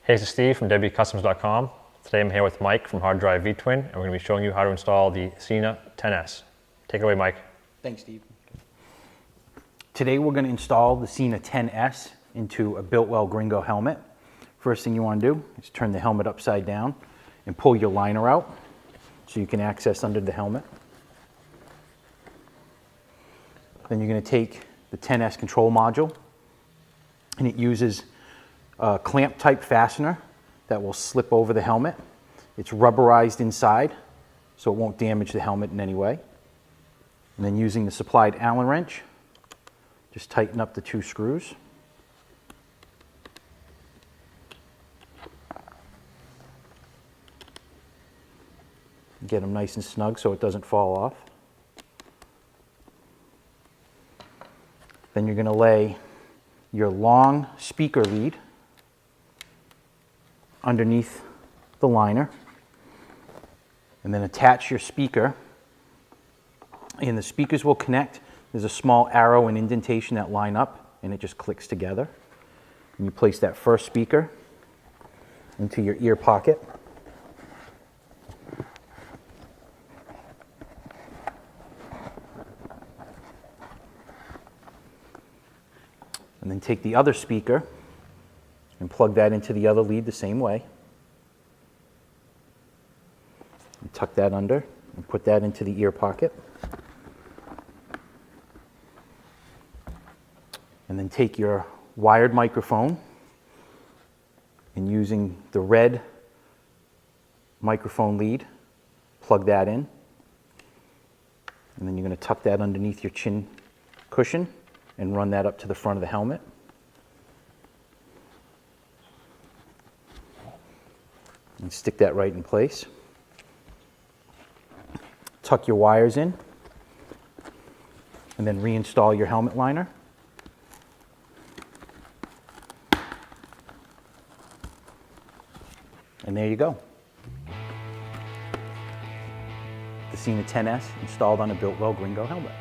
Hey, this is Steve from deadbeatcustoms.com. Today I'm here with Mike from Hard Drive V-Twin, and we're going to be showing you how to install the Sena 10S. Take it away, Mike. Thanks, Steve. Today we're going to install the Sena 10S into a Biltwell Gringo helmet. First thing you want to do is turn the helmet upside down and pull your liner out so you can access under the helmet. Then you're going to take the 10S control module, and it uses a clamp type fastener that will slip over the helmet. It's rubberized inside so it won't damage the helmet in any way. And then using the supplied Allen wrench, just tighten up the two screws. Get them nice and snug so it doesn't fall off. Then you're going to lay your long speaker lead underneath the liner, and then attach your speaker, and the speakers will connect. There's a small arrow and indentation that line up, and it just clicks together. And you place that first speaker into your ear pocket. And then take the other speaker and plug that into the other lead the same way. And tuck that under and put that into the ear pocket. And then take your wired microphone and using the red microphone lead, plug that in. And then you're going to tuck that underneath your chin cushion and run that up to the front of the helmet. And stick that right in place. Tuck your wires in, and then reinstall your helmet liner. And there you go. The Sena 10S installed on a Biltwell Gringo helmet.